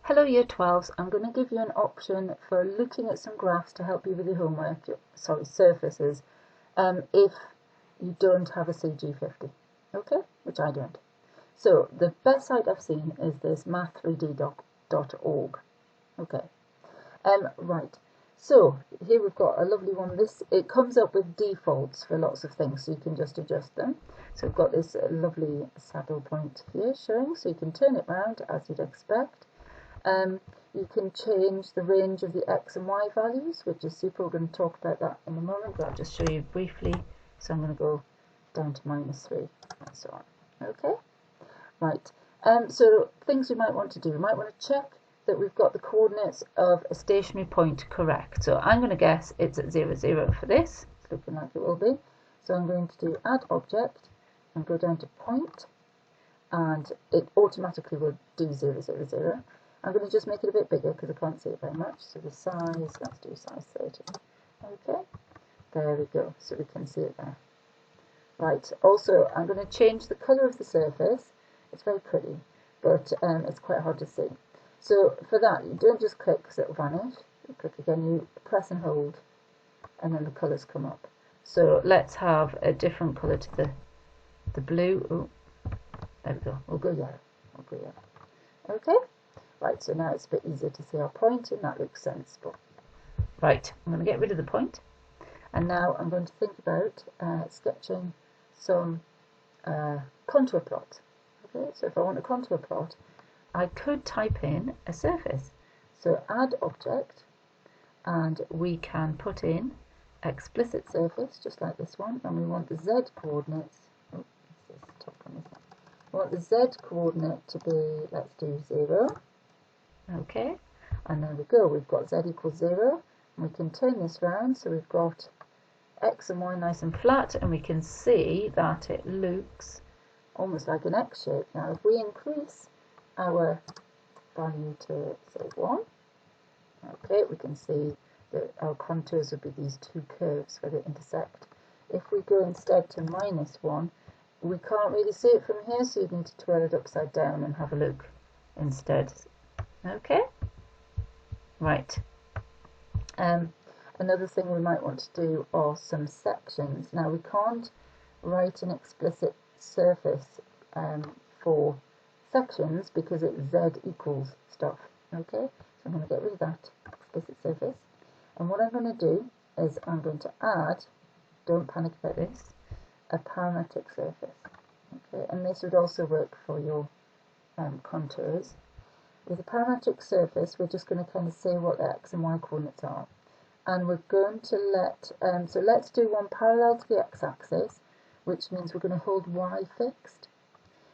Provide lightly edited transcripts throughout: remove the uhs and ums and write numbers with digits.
Hello Year 12s, I'm going to give you an option for looking at some graphs to help you with your homework, surfaces, if you don't have a CG50, okay, which I don't. So the best site I've seen is this math3d.org, okay. Right, so here we've got a lovely one. It comes up with defaults for lots of things, so you can just adjust them. So we've got this lovely saddle point here showing, so you can turn it round as you'd expect. You can change the range of the x and y values, which is super. We're going to talk about that in a moment, but I'll just show you briefly. So I'm going to go down to -3 and so on. Okay, right. So things we might want to do, we might want to check that we've got the coordinates of a stationary point correct. So I'm going to guess it's at 0, 0 for this. It's looking like it will be. So I'm going to do add object and go down to point, and it automatically will do 0, 0, 0. I'm going to just make it a bit bigger because I can't see it very much. So the size, let's do size 30. Okay, there we go. So we can see it there. Right, also I'm going to change the colour of the surface. It's very pretty, but it's quite hard to see. So for that, you don't just click because it will vanish. You click again, you press and hold, and then the colours come up. So let's have a different colour to the blue. Oh, there we go. We'll go yellow. We'll go yellow. Okay. Right, so now it's a bit easier to see our point, and that looks sensible. Right, I'm going to get rid of the point, and now I'm going to think about sketching some contour plot. Okay, so if I want a contour plot, I could type in a surface. So add object, and we can put in explicit surface, just like this one, and we want the z coordinates. Oh, this top one, isn't it? We want the z coordinate to be, let's do 0. Okay, and there we go, we've got z equals 0, and we can turn this round, so we've got x and y nice and flat, and we can see that it looks almost like an x shape. Now if we increase our value to say 1, okay, we can see that our contours would be these two curves where they intersect. If we go instead to -1, we can't really see it from here, so you need to twirl it upside down and have a look instead. Okay, right. Another thing we might want to do are some sections. Now we can't write an explicit surface for sections because it's z equals stuff. Okay, so I'm going to get rid of that explicit surface, and what I'm going to do is I'm going to add, don't panic about this, a parametric surface. Okay, and this would also work for your contours. With a parametric surface, we're just going to kind of say what the x and y coordinates are. And we're going to let, so let's do one parallel to the x-axis, which means we're going to hold y fixed.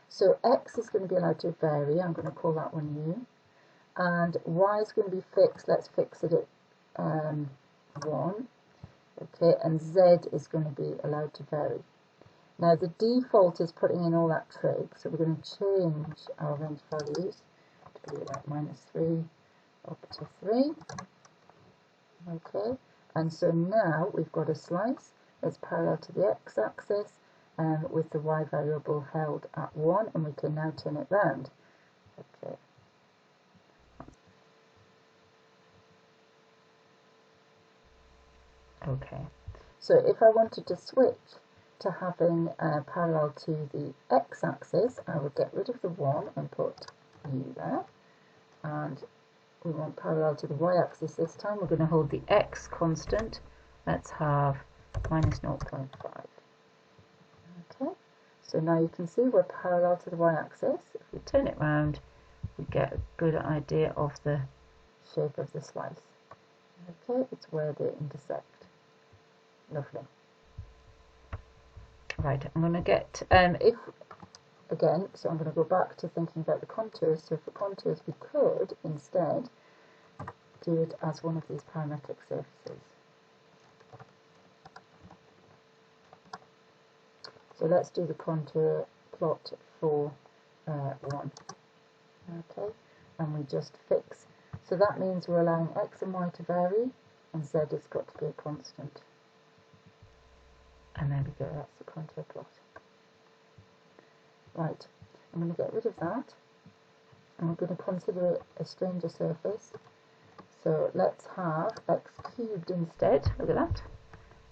So x is going to be allowed to vary, I'm going to call that one u. And y is going to be fixed, let's fix it at 1. Okay, and z is going to be allowed to vary. Now the default is putting in all that trig, so we're going to change our range values to be about -3 up to 3. Okay, and so now we've got a slice that's parallel to the x-axis with the y variable held at 1, and we can now turn it round. Okay. Okay, so if I wanted to switch to having parallel to the x-axis, I would get rid of the 1 and put u there, and we want parallel to the y-axis this time. We're going to hold the x constant. Let's have -0.5. Okay, so now you can see we're parallel to the y-axis. If we turn it round, we get a good idea of the shape of the slice. Okay, it's where they intersect. Lovely. Right, I'm going to get, again, so I'm going to go back to thinking about the contours. So for contours, we could instead do it as one of these parametric surfaces. So let's do the contour plot for 1. Okay, and we just fix. So that means we're allowing x and y to vary, and z has got to be a constant. And there we go, that's the contour plot. Right, I'm going to get rid of that, and we're going to consider it a stranger surface. So let's have x cubed instead. Look at that.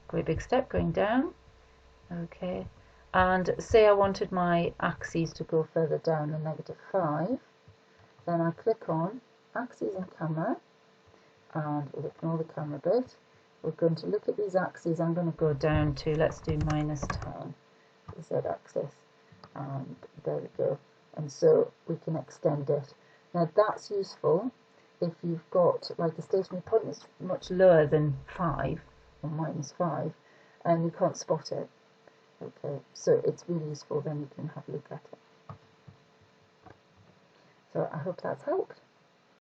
Great big step going down. Okay. And say I wanted my axes to go further down than -5. Then I click on axes and camera, and we'll ignore the camera bit. We're going to look at these axes. I'm going to go down to, let's do -10, the z-axis, and there we go. And so we can extend it. Now that's useful if you've got like a stationary point that's much lower than 5 or -5 and you can't spot it. Okay, so it's really useful, then you can have a look at it. So I hope that's helped.